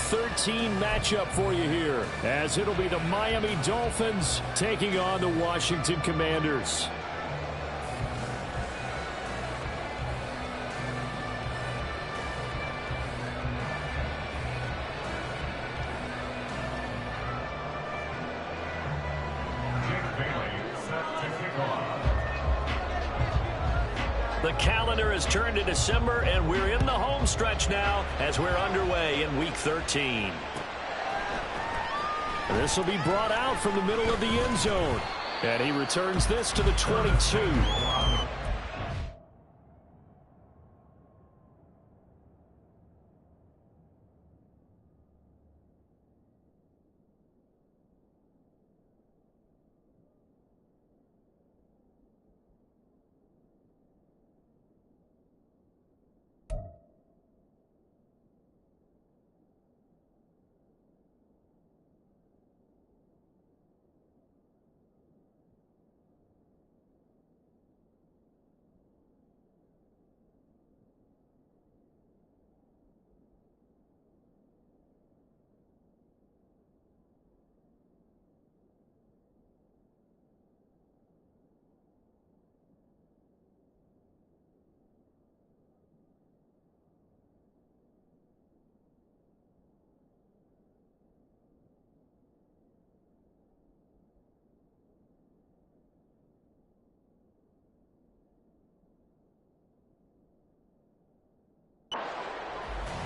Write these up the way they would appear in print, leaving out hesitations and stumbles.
13 matchup for you here, as it'll be the Miami Dolphins taking on the Washington Commanders. The calendar has turned to December, and we're in the home stretch now as we're underway in Week 13. This will be brought out from the middle of the end zone, and he returns this to the 22.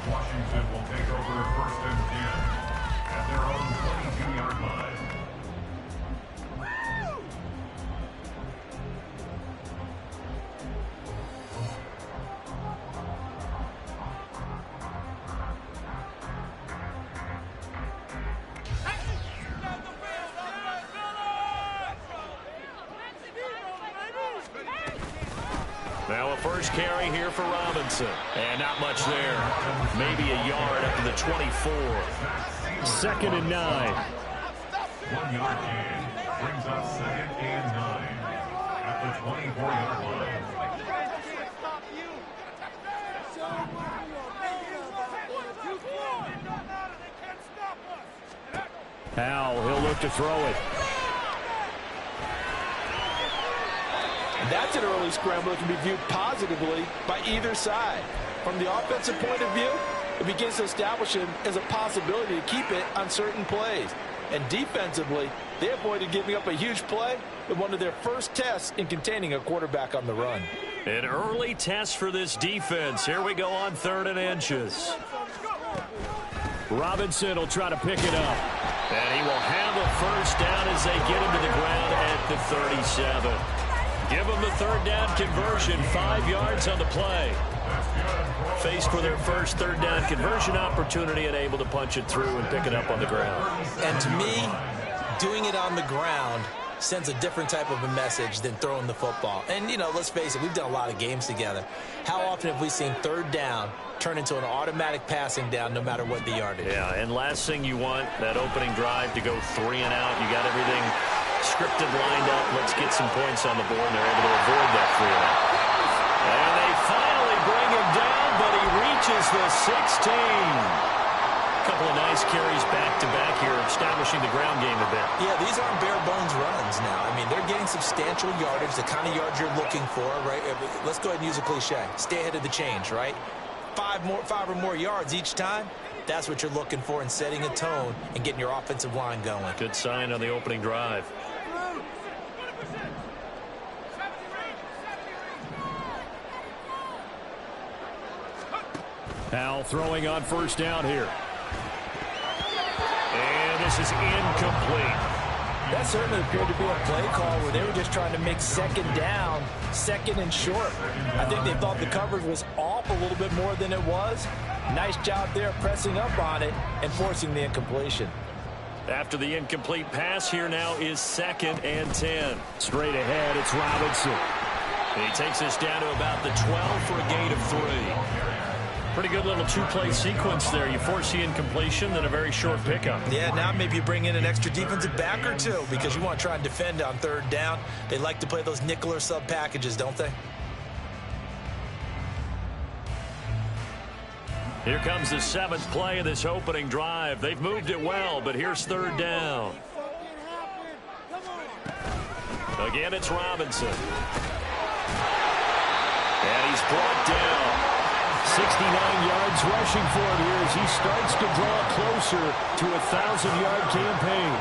Washington will take over 1st and 10 at their own 22-yard line. Now a first carry here for Robinson. And not much there. Maybe a yard up to the 24. 2nd and 9. 1 yard gain brings up 2nd and 9 at the 24-yard line. Howell, he'll look to throw it. That's an early scramble that can be viewed positively by either side. From the offensive point of view, it begins to establish him as a possibility to keep it on certain plays. And defensively, they avoided giving up a huge play in one of their first tests in containing a quarterback on the run. An early test for this defense. Here we go on 3rd and inches. Robinson will try to pick it up. And he will have a first down as they get him to the ground at the 37. Give them the 3rd down conversion, 5 yards on the play. Faced with their first 3rd down conversion opportunity and able to punch it through and pick it up on the ground. And to me, doing it on the ground sends a different type of a message than throwing the football. And, you know, let's face it, we've done a lot of games together. How often have we seen 3rd down turn into an automatic passing down no matter what the yardage? Yeah, and last thing you want, that opening drive to go 3 and out. You got everything scripted, lined up. Let's get some points on the board, and they're able to avoid that 3 and out. And they finally bring him down, but he reaches the 16. A couple of nice carries back-to-back here, establishing the ground game a bit. Yeah, these aren't bare-bones runs now. I mean, they're getting substantial yardage, the kind of yards you're looking for, right? Let's go ahead and use a cliche. Stay ahead of the change, right? 5 or more yards each time. That's what you're looking for in setting a tone and getting your offensive line going. Good sign on the opening drive. Howell throwing on 1st down here. And this is incomplete. That certainly appeared to be a play call where they were just trying to make 2nd down, 2nd and short. I think they thought the coverage was off a little bit more than it was. Nice job there pressing up on it and forcing the incompletion. After the incomplete pass, here now is 2nd and 10. Straight ahead, it's Robinson. And he takes this down to about the 12 for a gain of 3. Pretty good little 2-play sequence there. You force the incompletion, then a very short pickup. Yeah, now maybe you bring in an extra defensive back or two because you want to try and defend on 3rd down. They like to play those nickel or sub packages, don't they? Here comes the 7th play of this opening drive. They've moved it well, but here's 3rd down. Again, it's Robinson. And he's brought down. 69 yards rushing for him here as he starts to draw closer to a 1,000-yard campaign.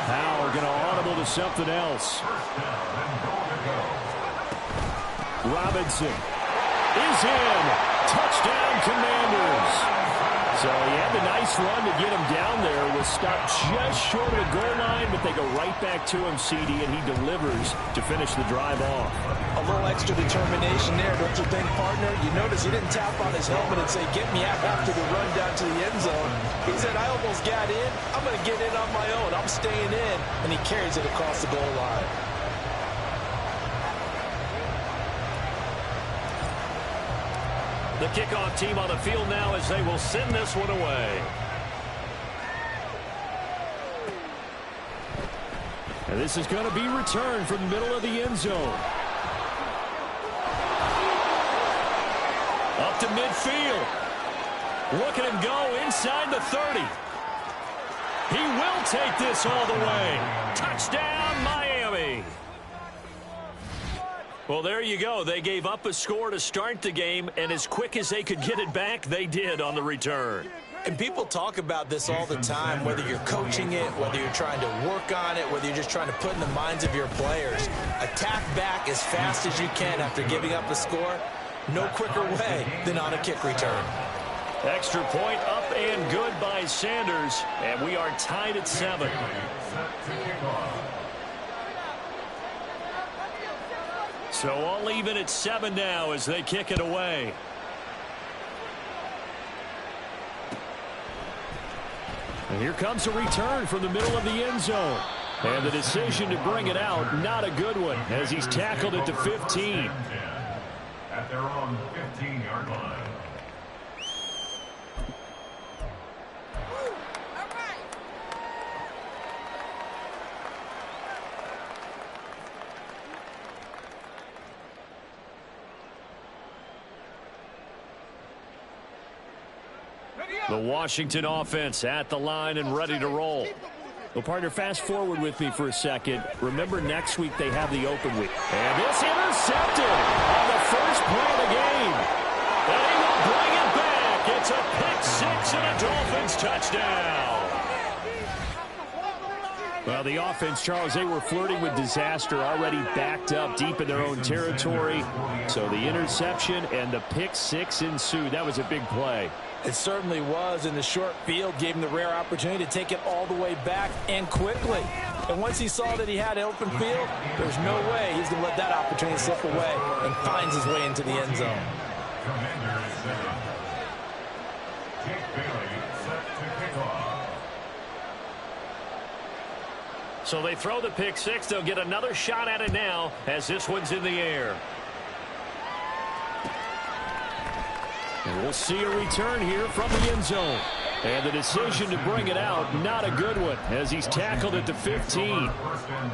Howell going to audible to something else. Robinson is in. Touchdown, Commanders. So he had the nice run to get him down there. Was stopped just short of the goal line, but they go right back to him, CD, and he delivers to finish the drive off. A little extra determination there, don't you think, partner? You notice he didn't tap on his helmet and say, get me out after the run down to the end zone. He said, I almost got in. I'm going to get in on my own. I'm staying in. And he carries it across the goal line. The kickoff team on the field now as they will send this one away. And this is going to be returned from the middle of the end zone. Up to midfield. Look at him go inside the 30. He will take this all the way. Touchdown, Miami. Well, there you go. They gave up a score to start the game, and as quick as they could get it back, they did on the return. And people talk about this all the time, whether you're coaching it, whether you're trying to work on it, whether you're just trying to put in the minds of your players. Attack back as fast as you can after giving up a score. No quicker way than on a kick return. Extra point up and good by Sanders, and we are tied at 7. So all even at 7 now as they kick it away. And here comes a return from the middle of the end zone. And the decision to bring it out, not a good one, as he's tackled it to 15. At their own 15-yard line. The Washington offense at the line and ready to roll. Well, partner, fast forward with me for a second. Remember, next week they have the open week. And this intercepted on the first play of the game. And he will bring it back. It's a pick 6 and a Dolphins touchdown. Well, the offense, Charles, they were flirting with disaster, already backed up deep in their own territory. So the interception and the pick 6 ensued. That was a big play. It certainly was, and the short field gave him the rare opportunity to take it all the way back and quickly. And once he saw that he had open field, there's no way he's going to let that opportunity slip away, and finds his way into the end zone. Commanders set. Jake Bailey set to kick off. So they throw the pick 6. They'll get another shot at it now as this one's in the air. And we'll see a return here from the end zone. And the decision to bring it out, not a good one, as he's tackled it to 15.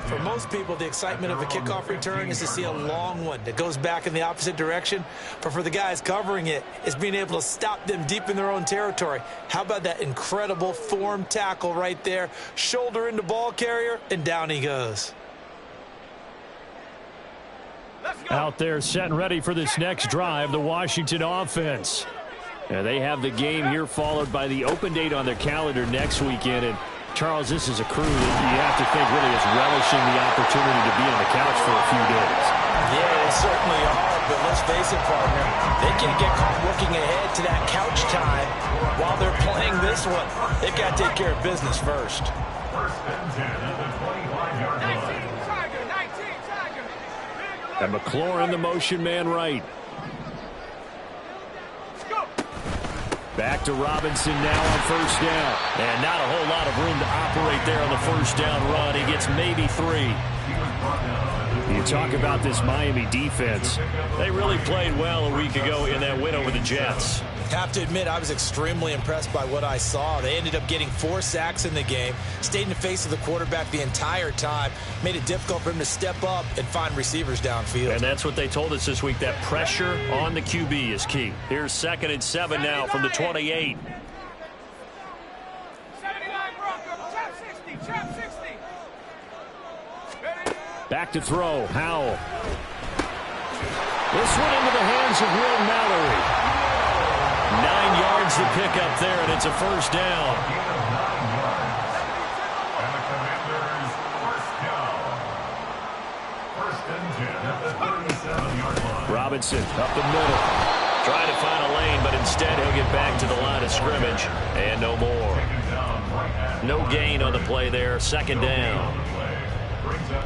For most people, the excitement of a kickoff return is to see a long one that goes back in the opposite direction. But for the guys covering it, it's being able to stop them deep in their own territory. How about that incredible form tackle right there? Shoulder into ball carrier, and down he goes. Out there set and ready for this next drive, the Washington offense. And they have the game here followed by the open date on their calendar next weekend. And Charles, this is a crew that you have to think really is relishing the opportunity to be on the couch for a few days. Yeah, they certainly are, but let's face it, partner. They can't get caught looking ahead to that couch time while they're playing this one. They've got to take care of business first. First and 10 at the 25-yard line. And McLaurin, the motion man right. Back to Robinson now on first down. And not a whole lot of room to operate there on the first down run. He gets maybe 3. You talk about this Miami defense. They really played well a week ago in that win over the Jets. Have to admit, I was extremely impressed by what I saw. They ended up getting 4 sacks in the game, stayed in the face of the quarterback the entire time, made it difficult for him to step up and find receivers downfield. And that's what they told us this week, that pressure on the QB is key. Here's 2nd and 7 now from the 28. Back to throw, Howell. This one into the hands of Will Mallory. 9 yards to pick up there, and it's a first down. And the Commanders first down. 1st and 10 at the 37-yard line. Robinson up the middle. Trying to find a lane, but instead he'll get back to the line of scrimmage. And no more. No gain on the play there. 2nd down.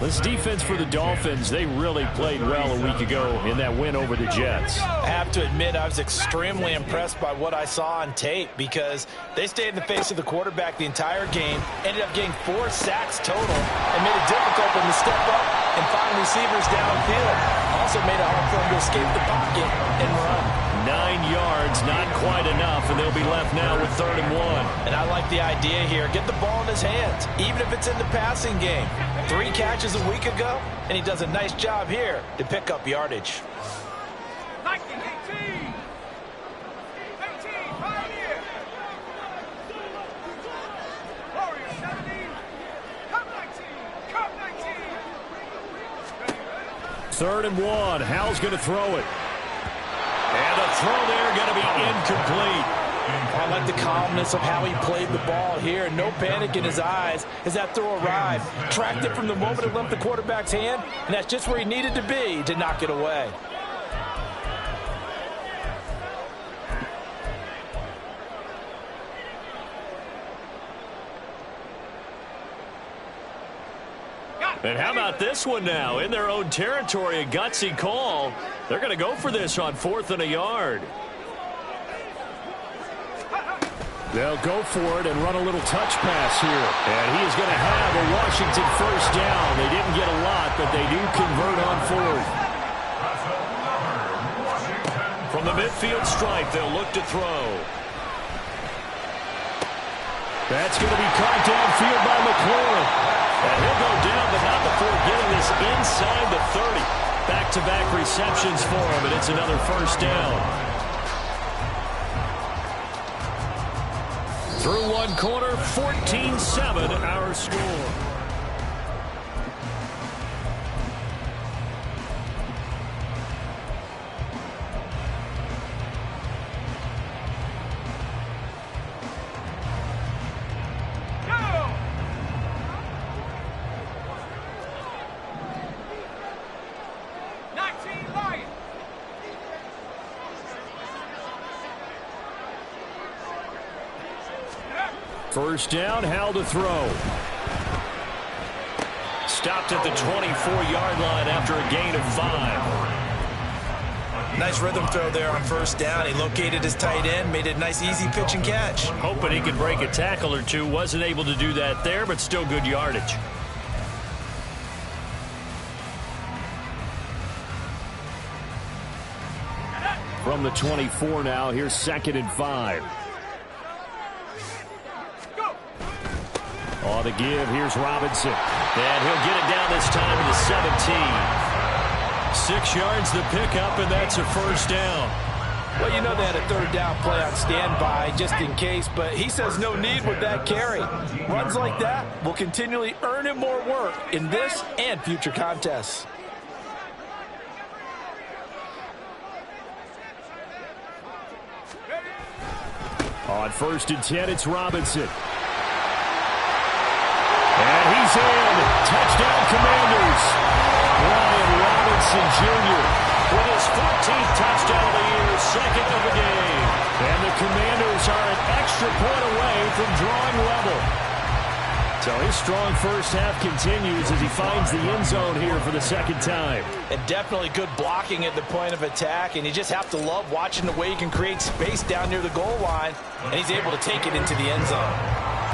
This defense for the Dolphins, they really played well a week ago in that win over the Jets. I have to admit, I was extremely impressed by what I saw on tape because they stayed in the face of the quarterback the entire game, ended up getting 4 sacks total, and made it difficult for them to step up and find receivers downfield. Also made it hard for them to escape the pocket and run. 9 yards, not quite enough, and they'll be left now with 3rd and 1. And I like the idea here. Get the ball in his hands, even if it's in the passing game. 3 catches a week ago, and he does a nice job here to pick up yardage. 19, 18, 5 years. Warriors 70, come 19, come 19. 3rd and 1. Howell's going to throw it. And the throw there going to be incomplete. I like the calmness of how he played the ball here. No panic in his eyes as that throw arrived. Tracked it from the moment it left the quarterback's hand, and that's just where he needed to be to knock it away. And how about this one now? In their own territory, a gutsy call. They're going to go for this on 4th and a yard. They'll go for it and run a little touch pass here. And he is going to have a Washington first down. They didn't get a lot, but they do convert on 4th. From the midfield stripe, they'll look to throw. That's going to be caught downfield by McLaurin. And he'll go down, but not before getting this inside the 30. Back-to-back receptions for him, and it's another first down. Through one quarter, 14-7 our score. First down, Howell to throw. Stopped at the 24-yard line after a gain of 5. Nice rhythm throw there on first down. He located his tight end, made it a nice easy pitch and catch. Hoping he could break a tackle or two. Wasn't able to do that there, but still good yardage. From the 24 now, here's 2nd and 5. On the give, here's Robinson. And he'll get it down this time to the 17. 6 yards the pickup, and that's a first down. Well, you know they had a 3rd down play on standby just in case, but he says no need with that carry. Runs like that will continually earn him more work in this and future contests. On 1st and 10, it's Robinson. And he's in. Touchdown, Commanders. Brian Robinson Jr. with his 14th touchdown of the year, 2nd of the game. And the Commanders are an extra point away from drawing level. So his strong first half continues as he finds the end zone here for the 2nd time. And definitely good blocking at the point of attack, and you just have to love watching the way he can create space down near the goal line, and he's able to take it into the end zone.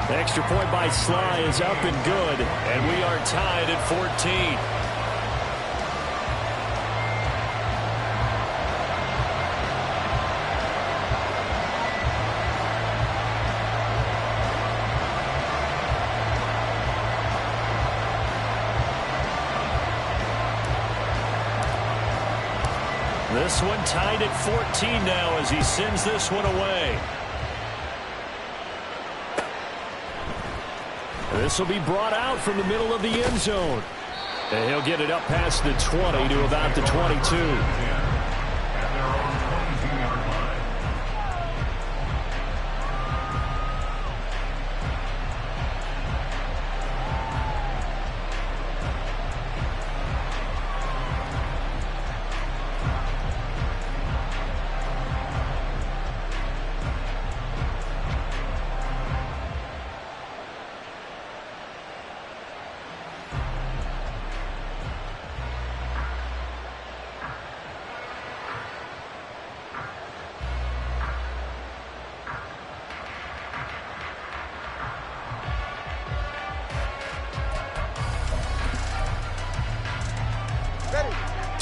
The extra point by Sly is up and good, and we are tied at 14. This one tied at 14 now as he sends this one away. This will be brought out from the middle of the end zone. And he'll get it up past the 20 to about the 22.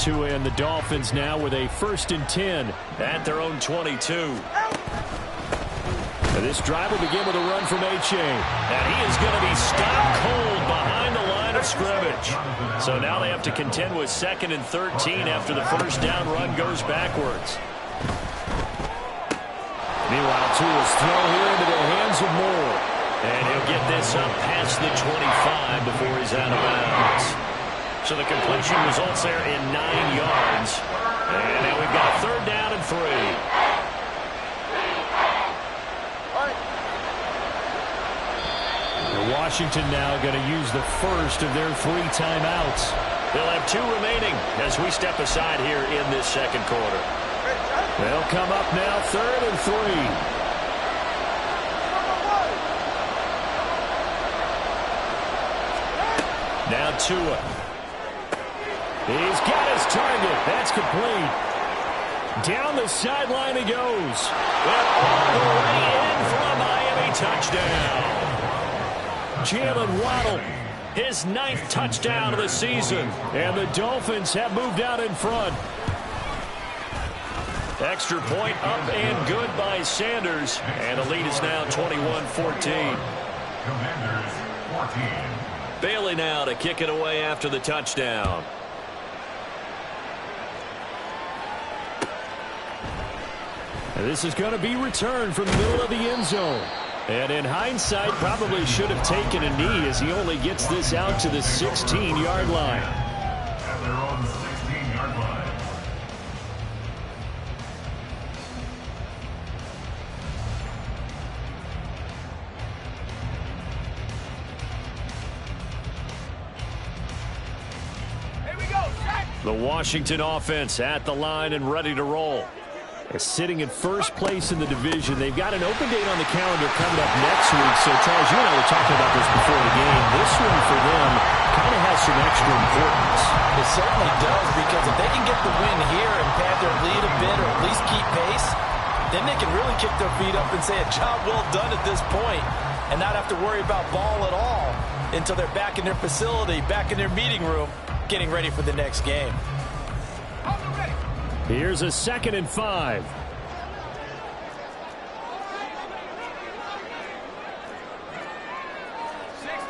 Tua and the Dolphins now with a 1st and 10 at their own 22. And this drive will begin with a run from H.A. And he is going to be stopped cold behind the line of scrimmage. So now they have to contend with 2nd and 13 after the first down run goes backwards. Meanwhile, Tua's throw here into the hands of Moore. And he'll get this up past the 25 before he's out of bounds. So the completion results there in 9 yards. And now we've got a 3rd down and 3. And Washington now going to use the first of their 3 timeouts. They'll have 2 remaining as we step aside here in this 2nd quarter. They'll come up now 3rd and 3. Now Tua. He's got his target. That's complete. Down the sideline he goes. And all the way in for a Miami touchdown. Jalen Waddle, his 9th touchdown of the season. And the Dolphins have moved out in front. Extra point up and good by Sanders. And the lead is now 21-14. Commanders 14. Bailey now to kick it away after the touchdown. And this is going to be returned from the middle of the end zone. And in hindsight, probably should have taken a knee as he only gets this out to the 16-yard line. At their own 16-yard line. Here we go, Jack. The Washington offense at the line and ready to roll. They're sitting in 1st place in the division. They've got an open date on the calendar coming up next week. So, Charles, you and I were talking about this before the game. This one for them kind of has some extra importance. It certainly does, because if they can get the win here and pad their lead a bit or at least keep pace, then they can really kick their feet up and say a job well done at this point and not have to worry about ball at all until they're back in their facility, back in their meeting room, getting ready for the next game. Here's a 2nd and 5.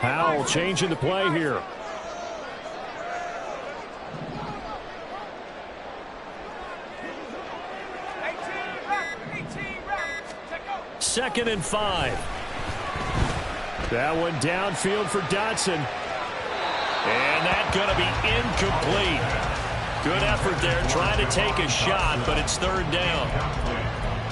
Howell changing the play here. Second and 5. That one downfield for Dotson. And that's going to be incomplete. Good effort there, trying to take a shot, but it's 3rd down.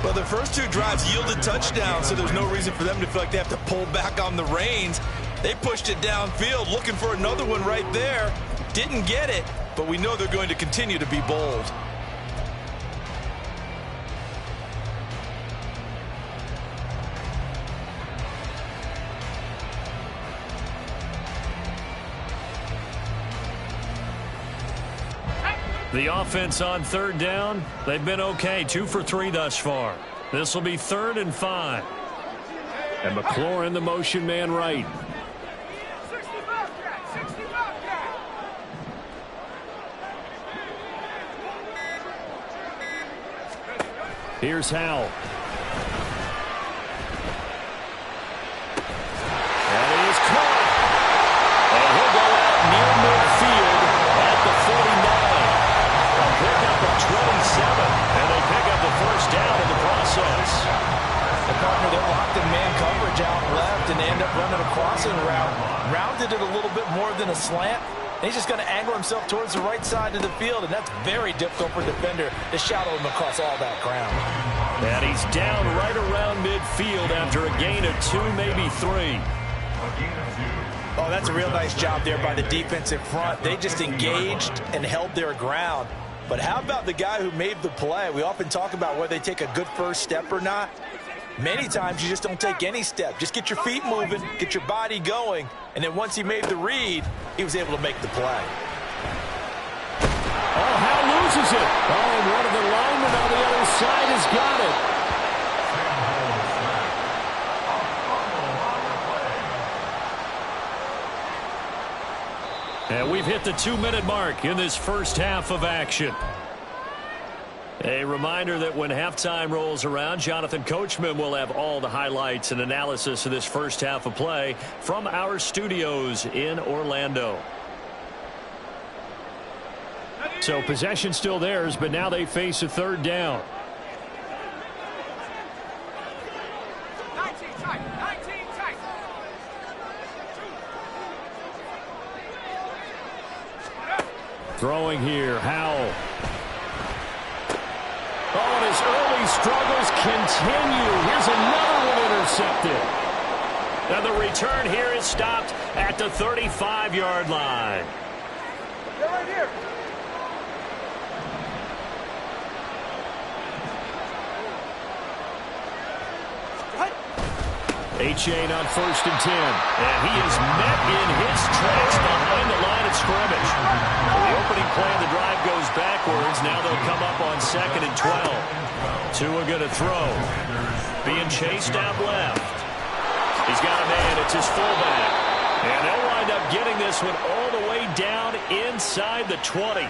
Well, the first 2 drives yielded touchdowns, so there's no reason for them to feel like they have to pull back on the reins. They pushed it downfield, looking for another one right there. Didn't get it, but we know they're going to continue to be bold. The offense on 3rd down, they've been okay, 2 for 3 thus far. This will be 3rd and 5. And McLaurin, the motion man right. 65 cat, 65 cat. Here's Howell. And he is caught. And he'll go out near midfield at the 49. Pick up a 27 end up running a crossing route, rounded it a little bit more than a slant. And he's just going to angle himself towards the right side of the field, and that's very difficult for a defender to shadow him across all that ground. And he's down right around midfield after a gain of 2, maybe 3. Oh, that's a real nice job there by the defensive front. They just engaged and held their ground. But how about the guy who made the play? We often talk about whether they take a good first step or not. Many times you just don't take any step. Just get your feet moving, get your body going, and then once he made the read, he was able to make the play. Oh, Howe loses it. Oh, and one of the linemen on the other side has got it. And we've hit the 2-minute mark in this first half of action. A reminder that when halftime rolls around, Jonathan Coachman will have all the highlights and analysis of this first half of play from our studios in Orlando. So possession still theirs, but now they face a third down. 19 tight, 19 tight. Throwing here, Howell. Oh, and his early struggles continue. Here's another one intercepted. And the return here is stopped at the 35-yard line. They're right here. Achane on 1st and 10. And he is met in his tracks behind the line of scrimmage. The opening play of the drive goes backwards. Now they'll come up on 2nd and 12. Tua going to throw. Being chased out left. He's got a man. It's his fullback. And they'll wind up getting this one all the way down inside the 20.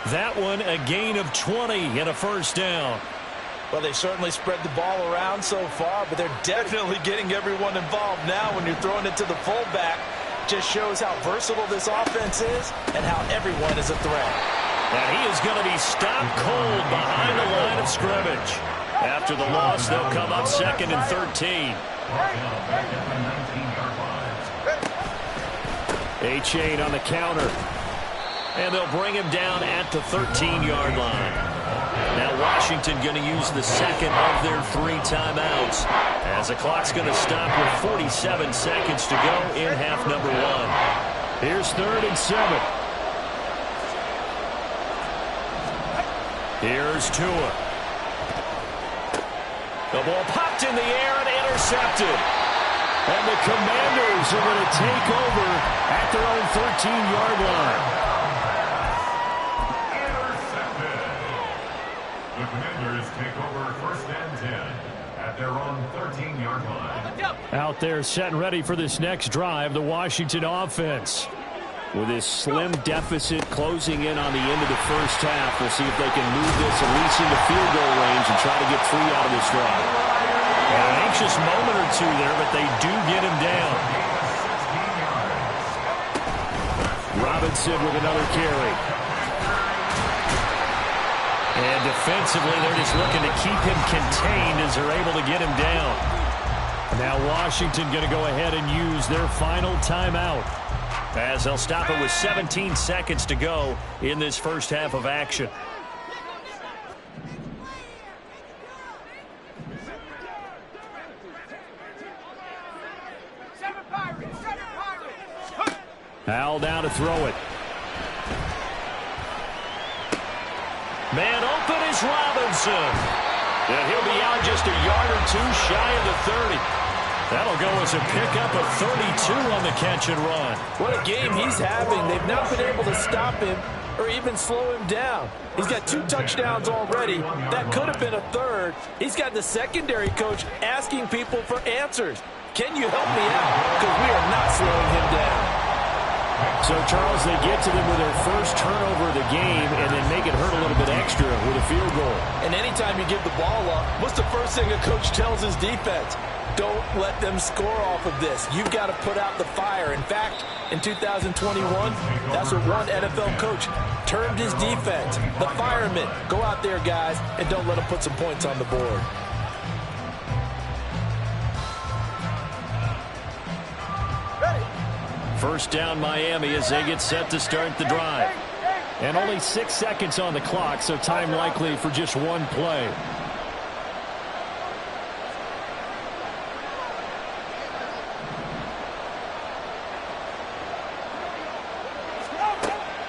That one a gain of 20 and a first down. Well, they certainly spread the ball around so far, but they're definitely getting everyone involved now when you're throwing it to the fullback. Just shows how versatile this offense is and how everyone is a threat. And he is going to be stopped cold behind the line of scrimmage. After the loss, they'll come up 2nd and 13. Achane on the counter. And they'll bring him down at the 13-yard line. Now Washington going to use the second of their 3 timeouts as the clock's going to stop with 47 seconds to go in half number 1. Here's 3rd and 7. Here's Tua. The ball popped in the air and intercepted. And the Commanders are going to take over at their own 13-yard line. The Commanders take over 1st and 10 at their own 13-yard line. Out there setting ready for this next drive, the Washington offense. With this slim deficit closing in on the end of the first half, we'll see if they can move this at least into field goal range and try to get 3 out of this drive. And an anxious moment or two there, but they do get him down. Robinson with another carry. And defensively, they're just looking to keep him contained as they're able to get him down. Now Washington going to go ahead and use their final timeout as they'll stop it with 17 seconds to go in this first half of action. Howell down to throw it. Man open is Robinson. And he'll be out just a yard or 2 shy of the 30. That'll go as a pickup of 32 on the catch and run. What a game he's having. They've not been able to stop him or even slow him down. He's got 2 touchdowns already. That could have been a 3rd. He's got the secondary coach asking people for answers. Can you help me out? Because we are not slowing him down. So, Charles, they get to them with their first turnover of the game and then make it hurt a little bit extra with a field goal. And anytime you give the ball up, what's the first thing a coach tells his defense? Don't let them score off of this. You've got to put out the fire. In fact, in 2021, that's what one NFL coach termed his defense. The firemen. Go out there, guys, and don't let them put some points on the board. First down Miami as they get set to start the drive. And only 6 seconds on the clock, so time likely for just one play.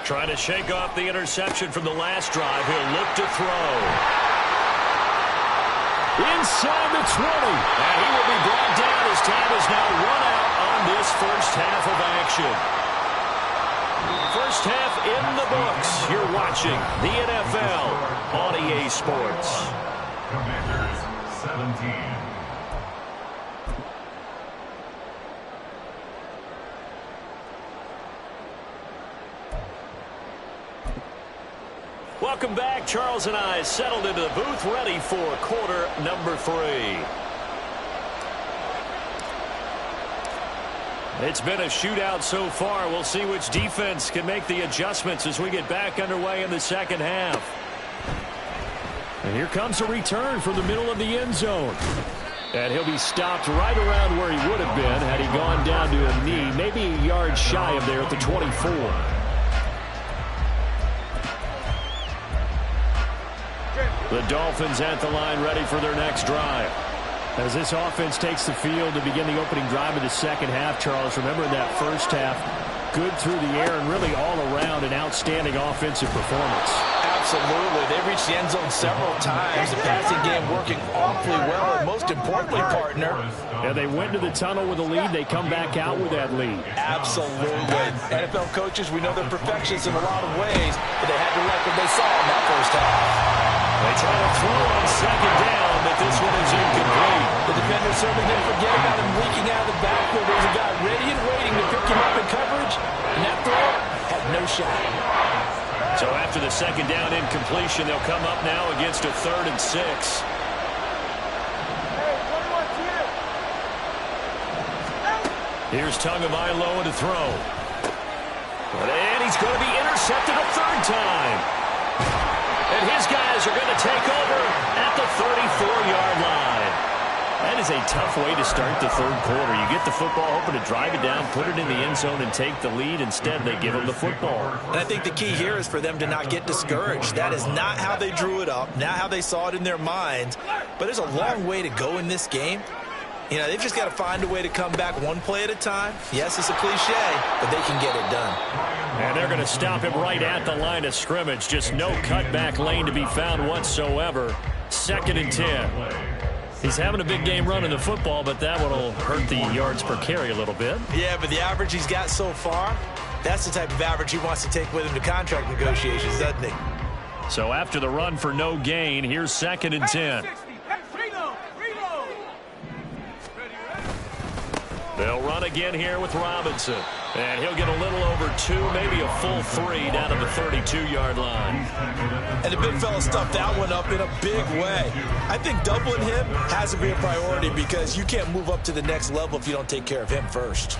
Trying to shake off the interception from the last drive. He'll look to throw. Inside the 20. And he will be brought down as time is now run out on this first half of action. First half in the books. You're watching the NFL on EA Sports. Commanders 17. Welcome back. Charles and I settled into the booth, ready for quarter number 3. It's been a shootout so far. We'll see which defense can make the adjustments as we get back underway in the second half. And here comes a return from the middle of the end zone. And he'll be stopped right around where he would have been had he gone down to a knee, maybe a yard shy of there at the 24. The Dolphins at the line, ready for their next drive. As this offense takes the field to begin the opening drive of the second half, Charles, remember that first half, good through the air and really all around an outstanding offensive performance. Absolutely. They reached the end zone several times. The passing game working awfully well, and most importantly, partner. Yeah, they went to the tunnel with a lead. They come back out with that lead. Absolutely. NFL coaches, we know they're perfectionists in a lot of ways, but they had to like what they saw in that first half. They try to throw on second down, but this one is incomplete. The defender certainly didn't forget about him leaking out of the backfield. There was a guy ready and waiting to pick him up in coverage, and that throw had no shot. So after the second down incompletion, they'll come up now against a 3rd and 6. Here's Tagovailoa to throw. And he's going to be intercepted a 3rd time. And his guys are going to take over at the 34-yard line. That is a tough way to start the 3rd quarter. You get the football, hoping to drive it down, put it in the end zone, and take the lead. Instead, they give them the football. And I think the key here is for them to not get discouraged. That is not how they drew it up, not how they saw it in their minds. But there's a long way to go in this game. You know, they've just got to find a way to come back one play at a time. Yes, it's a cliche, but they can get it done. And they're going to stop him right at the line of scrimmage. Just no cutback lane to be found whatsoever. 2nd and 10. He's having a big game running the football, but that one will hurt the yards per carry a little bit. Yeah, but the average he's got so far, that's the type of average he wants to take with him to contract negotiations, doesn't he? So after the run for no gain, here's 2nd and 10. They'll run again here with Robinson. And he'll get a little over 2, maybe a full 3 down to the 32-yard line. And the big fella stuffed that one up in a big way. I think doubling him has to be a priority because you can't move up to the next level if you don't take care of him first.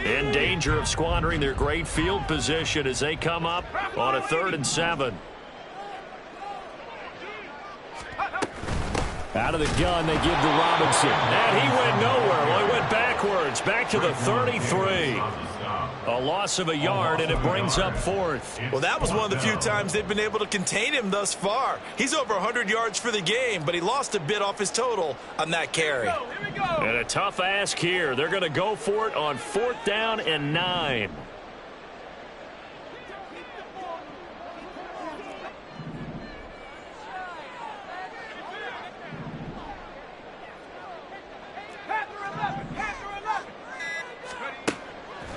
In danger of squandering their great field position as they come up on a 3rd and 7. Out of the gun, they give to Robinson. And he went nowhere. Well, he went backwards, back to the 33. A loss of a yard, and it brings up 4th. Well, that was one of the few times they've been able to contain him thus far. He's over 100 yards for the game, but he lost a bit off his total on that carry. And a tough ask here. They're going to go for it on 4th down and 9.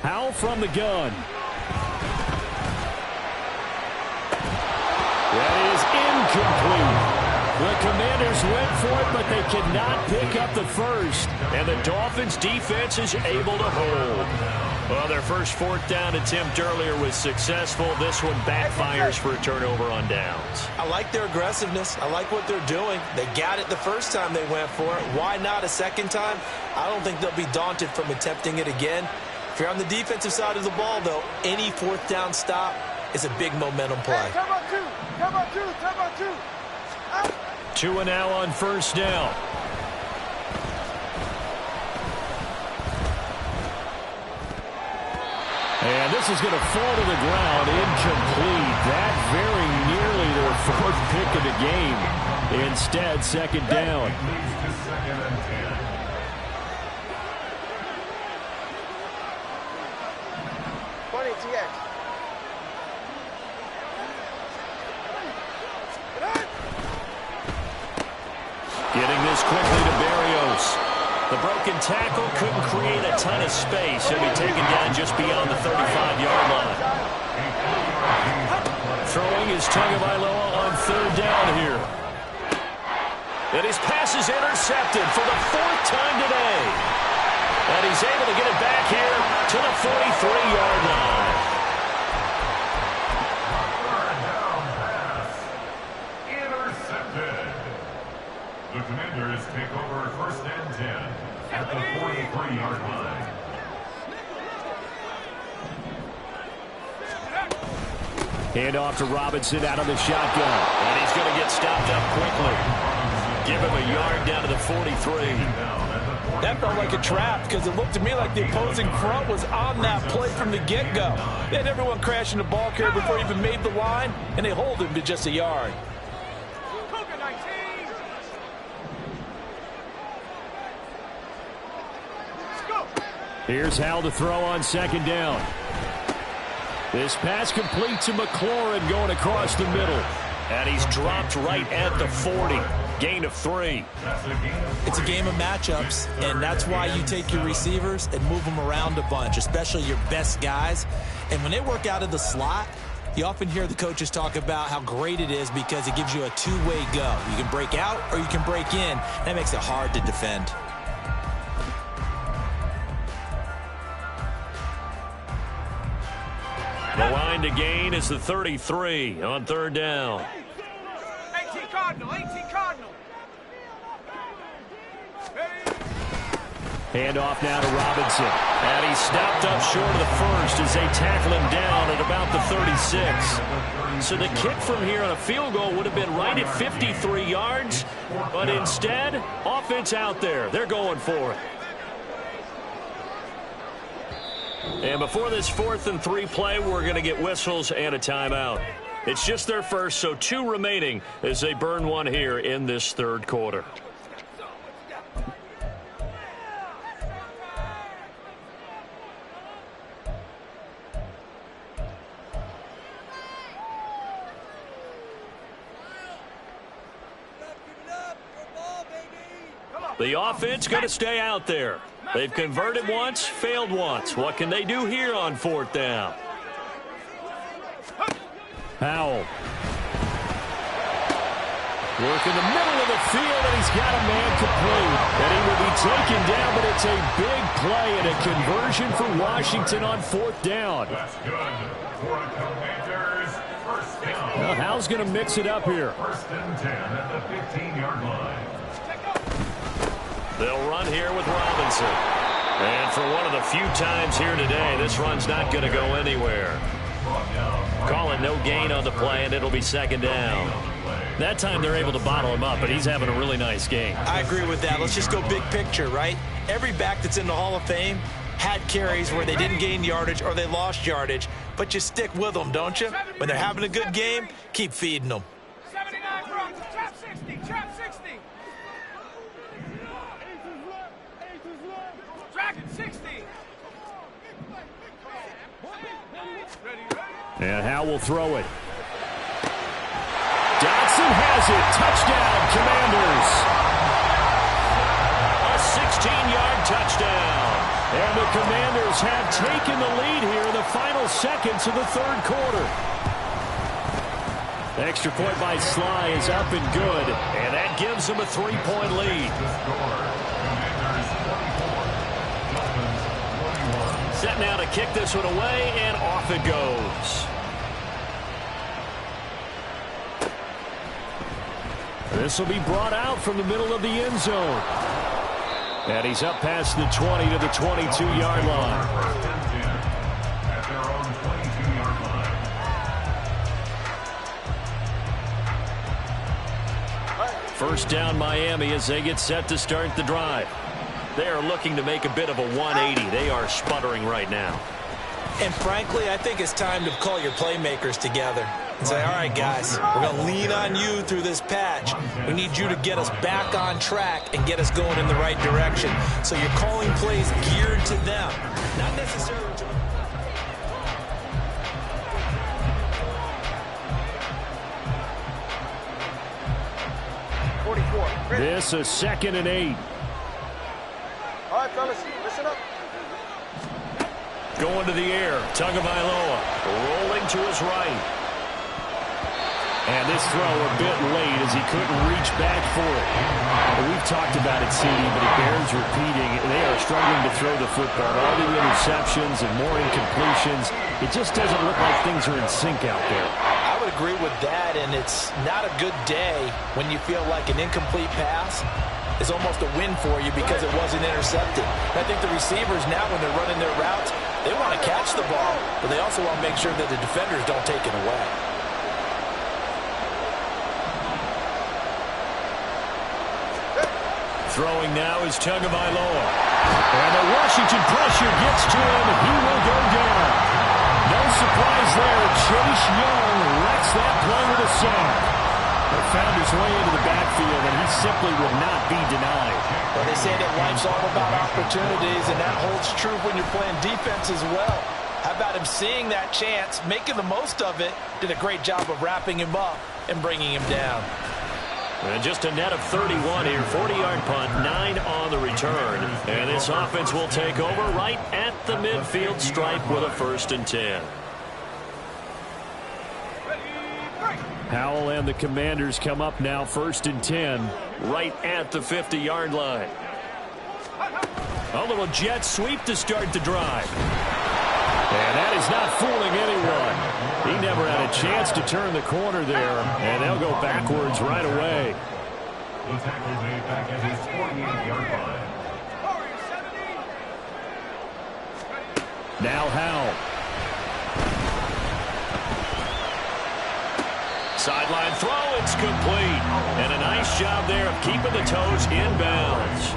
Howell from the gun. That is incomplete. The Commanders went for it, but they cannot pick up the first. And the Dolphins' defense is able to hold. Well, their first 4th down attempt earlier was successful. This one backfires for a turnover on downs. I like their aggressiveness. I like what they're doing. They got it the first time they went for it. Why not a second time? I don't think they'll be daunted from attempting it again. If you're on the defensive side of the ball, though, any 4th down stop is a big momentum play. Come on, 2. Come on, 2. Come on, 2. 2 and now on 1st down. And this is going to fall to the ground, incomplete. That very nearly their fourth pick of the game. Instead, second down. Leads to second and 10. Getting this quickly to Berrios. The broken tackle couldn't create a ton of space. He'll be taken down just beyond the 35-yard line. Throwing is Tagovailoa on third down here. And his pass is intercepted for the fourth time today. And he's able to get it back here to the 43-yard line. Third down pass. Intercepted. The Commanders take over first and 10 at the 43-yard line. Handoff to Robinson out of the shotgun. And he's going to get stopped up quickly. Give him a yard down to the 43. That felt like a trap because it looked to me like the opposing front was on that play from the get-go. They had everyone crashing the ball carrier before he even made the line, and they hold him to just a yard. Here's Howell to throw on second down. This pass complete to McLaurin going across the middle. And he's dropped right at the 40. Gain of 3. It's a game of matchups, and that's why you take your receivers and move them around a bunch, especially your best guys. And when they work out of the slot, you often hear the coaches talk about how great it is because it gives you a two-way go. You can break out or you can break in. That makes it hard to defend. The line to gain is the 33 on third down. 18 Cardinal, 18 Cardinal. Handoff now to Robinson. And he's stopped up short of the first as they tackle him down at about the 36. So the kick from here on a field goal would have been right at 53 yards. But instead, offense out there. They're going for it. And before this 4th and 3 play, we're going to get whistles and a timeout. It's just their first, so 2 remaining as they burn one here in this third quarter. The offense going to stay out there. They've converted once, failed once. What can they do here on 4th down? Howell. Work in the middle of the field, and he's got a man complete. And he will be taken down, but it's a big play and a conversion for Washington on 4th down. That's good for a Commanders first down. Well, Howell's going to mix it up here. First and 10 at the 15-yard line. They'll run here with Robinson. And for one of the few times here today, this run's not going to go anywhere. Calling no gain on the play, and it'll be second down. That time they're able to bottle him up, but he's having a really nice game. I agree with that. Let's just go big picture, right? Every back that's in the Hall of Fame had carries where they didn't gain yardage or they lost yardage, but you stick with them, don't you? When they're having a good game, keep feeding them. 79 front, trap 60, trap 60. Dragon 60. And Howell will throw it. Dotson has it. Touchdown, Commanders. A 16-yard touchdown. And the Commanders have taken the lead here in the final seconds of the third quarter. The extra point by Sly is up and good. And that gives them a 3-point lead. Set now to kick this one away, and off it goes. This will be brought out from the middle of the end zone. And he's up past the 20 to the 22-yard line. First and 10 at their own 22-yard line. First down Miami as they get set to start the drive. They are looking to make a bit of a 180. They are sputtering right now. And frankly, I think it's time to call your playmakers together and say, all right, guys, we're going to lean on you through this patch. We need you to get us back on track and get us going in the right direction. So you're calling plays geared to them, not necessarily to... This is 2nd and 8. All right, fellas, listen up. Going to the air, Tagovailoa rolling to his right. And this throw a bit late as he couldn't reach back for it. And we've talked about it, CD, but it bears repeating. They are struggling to throw the football. All the interceptions and more incompletions. It just doesn't look like things are in sync out there. I would agree with that, and it's not a good day when you feel like an incomplete pass is almost a win for you because it wasn't intercepted. And I think the receivers now, when they're running their routes, they want to catch the ball, but they also want to make sure that the defenders don't take it away. Throwing now is Tagovailoa. And the Washington pressure gets to him. He will go down. No surprise there. Chase Young wrecks that play with a sack. But found his way into the backfield, and he simply would not be denied. Well, they say that life's all about opportunities, and that holds true when you're playing defense as well. How about him seeing that chance, making the most of it, did a great job of wrapping him up and bringing him down. And just a net of 31 here, 40-yard punt, 9 on the return. And this offense will take over right at the midfield stripe with a 1st and 10. Howell and the Commanders come up now 1st and 10. Right at the 50-yard line. A little jet sweep to start the drive. And that is not fooling anyone. He never had a chance to turn the corner there, and they'll go backwards right away. The tackle made back at his 48-yard line. Now Howell. Sideline throw, it's complete. And a nice job there of keeping the toes in bounds.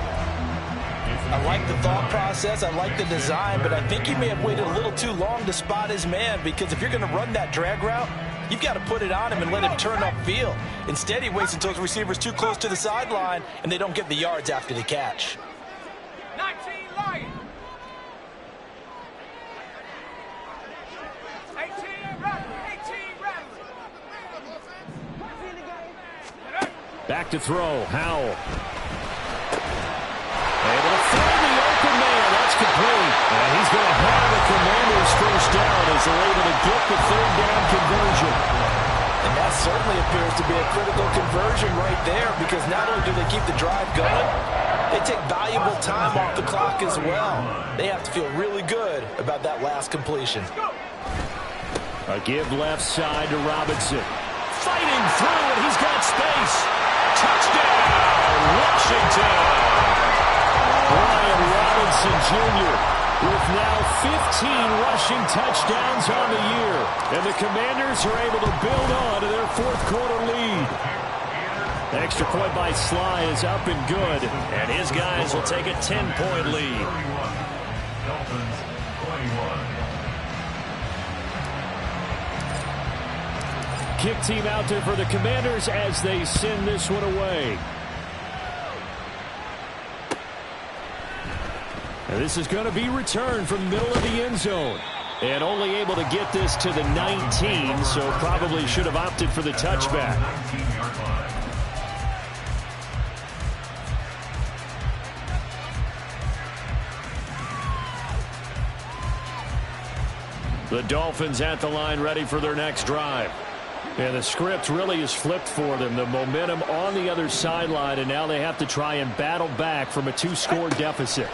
I like the thought process, I like the design, but I think he may have waited a little too long to spot his man, because if you're going to run that drag route, you've got to put it on him and let him turn upfield. Instead, he waits until his receiver's too close to the sideline, and they don't get the yards after the catch. 19 Lions. 18 Rattler. Back to throw, Howell. Able to find the open man. That's complete. And he's going to have the Commanders' 1st down as they're able to get the 3rd down conversion. And that certainly appears to be a critical conversion right there, because not only do they keep the drive going, they take valuable time off the clock as well. They have to feel really good about that last completion. A give left side to Robinson. Fighting through, and he's got space. Touchdown, Washington. Brian Robinson Jr. with now 15 rushing touchdowns on the year. And the Commanders are able to build on to their 4th quarter lead. Extra point by Sly is up and good. And his guys will take a 10-point lead. Dolphins 21. Kick team out there for the Commanders as they send this one away. And this is going to be returned from the middle of the end zone. And only able to get this to the 19, so probably should have opted for the touchback. 19-yard line. The Dolphins at the line ready for their next drive. And the script really is flipped for them. The momentum on the other sideline, and now they have to try and battle back from a 2-score deficit.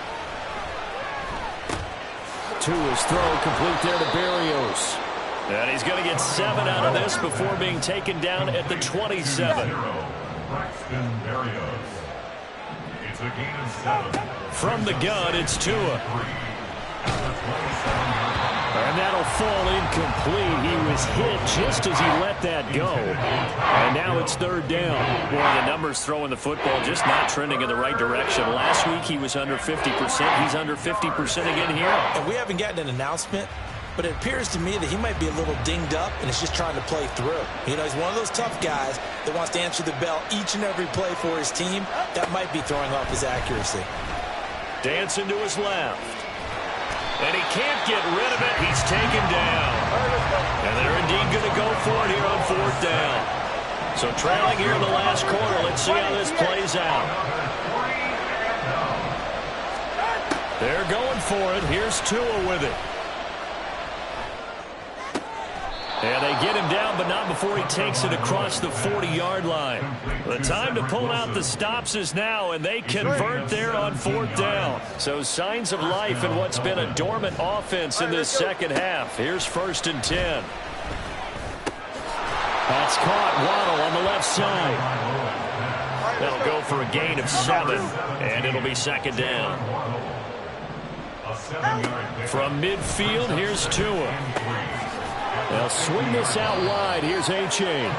Tua's throw complete there to Berrios. And he's going to get 7 out of this before being taken down at the 27. Braxton Berrios. It's a gain of 7. From the gun, it's Tua. And that'll fall incomplete. He was hit just as he let that go. And now it's 3rd down. Boy, the numbers throwing the football just not trending in the right direction. Last week he was under 50%. He's under 50% again here. And we haven't gotten an announcement, but it appears to me that he might be a little dinged up and is just trying to play through. You know, he's one of those tough guys that wants to answer the bell each and every play for his team. That might be throwing off his accuracy. Dancing to his left. And he can't get rid of it. He's taken down. And they're indeed going to go for it here on 4th down. So trailing here in the last quarter. Let's see how this plays out. They're going for it. Here's Tua with it. And they get him down, but not before he takes it across the 40-yard line. The time to pull out the stops is now, and they convert there on 4th down. So signs of life in what's been a dormant offense in this second half. Here's 1st and 10. That's caught. Waddle on the left side. They'll go for a gain of 7, and it'll be 2nd down. From midfield, here's Tua. They'll swing this out wide. Here's Achane.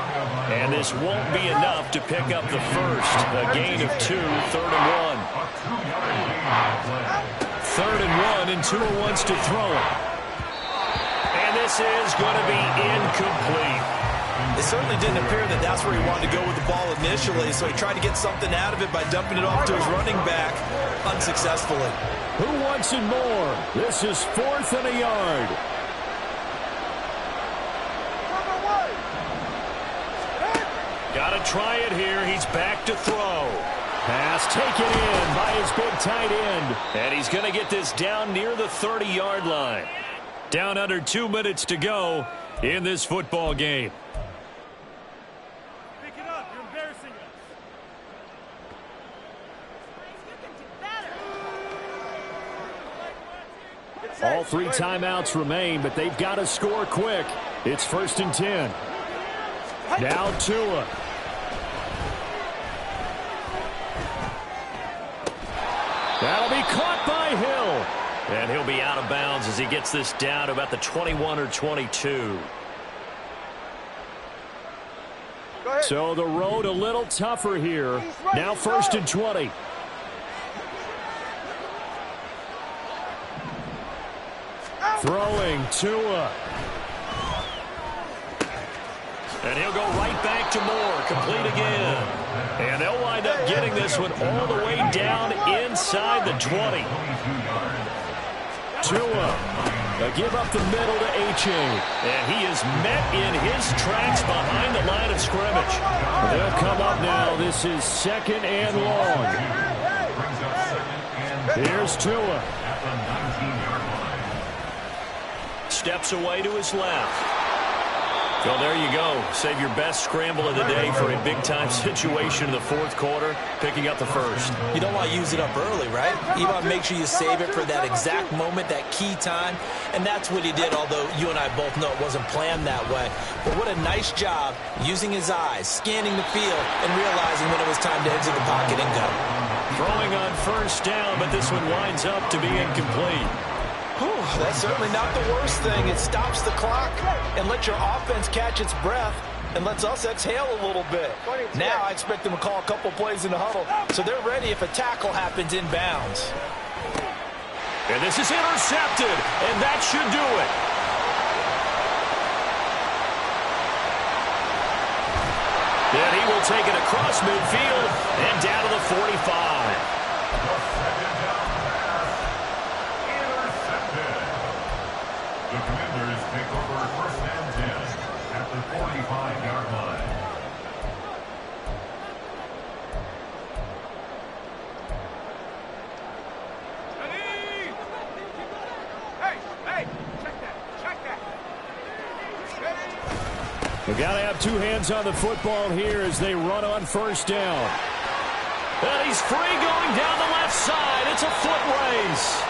And this won't be enough to pick up the first. A gain of 2, 3rd and 1. 3rd and 1, and Tua wants to throw it. And this is going to be incomplete. It certainly didn't appear that that's where he wanted to go with the ball initially, so he tried to get something out of it by dumping it off to his running back unsuccessfully. Who wants it more? This is 4th and a yard. Got to try it here. He's back to throw. Pass taken in by his big tight end. And he's going to get this down near the 30-yard line. Down under 2 minutes to go in this football game. Pick it up. You're embarrassing us. All 3 timeouts remain, but they've got to score quick. It's 1st and 10. Now Tua. That'll be caught by Hill. And he'll be out of bounds as he gets this down to about the 21 or 22. So the road a little tougher here. Now 1st and 20. Throwing Tua. And he'll go right back to Moore. Complete again. And they'll wind up getting this one all the way down inside the 20. Tua. Give up the middle to Achane. And he is met in his tracks behind the line of scrimmage. They'll come up now. This is 2nd and long. Here's Tua. Steps away to his left. Well, there you go. Save your best scramble of the day for a big-time situation in the 4th quarter, picking up the first. You don't want to use it up early, right? You want to make sure you save it for that exact moment, that key time. And that's what he did, although you and I both know it wasn't planned that way. But what a nice job using his eyes, scanning the field, and realizing when it was time to exit the pocket and go. Throwing on 1st down, but this one winds up to be incomplete. Whew, that's certainly not the worst thing. It stops the clock and lets your offense catch its breath and lets us exhale a little bit. Now I expect them to call a couple plays in the huddle so they're ready if a tackle happens in bounds. And this is intercepted, and that should do it. Then he will take it across midfield and down to the 45. The Commanders take over 1st and 10 at the 45-yard line. Ready? Hey, check that. Ready? We've got to have 2 hands on the football here as they run on 1st down. And he's free going down the left side. It's a foot race.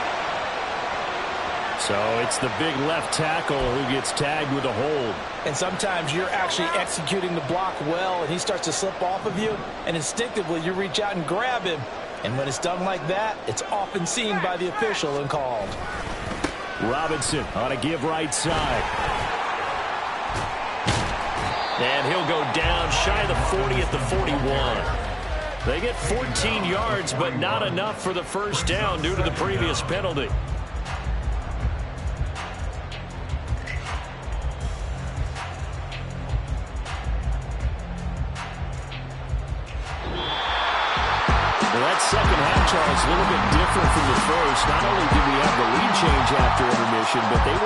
So it's the big left tackle who gets tagged with a hold. And sometimes you're actually executing the block well, and he starts to slip off of you, and instinctively you reach out and grab him. And when it's done like that, it's often seen by the official and called. Robinson on a give right side. And he'll go down shy of the 40 at the 41. They get 14 yards, but not enough for the first down due to the previous penalty. Well, that second half, Charles, a little bit different from the first. Not only did we have the lead change after intermission, but they were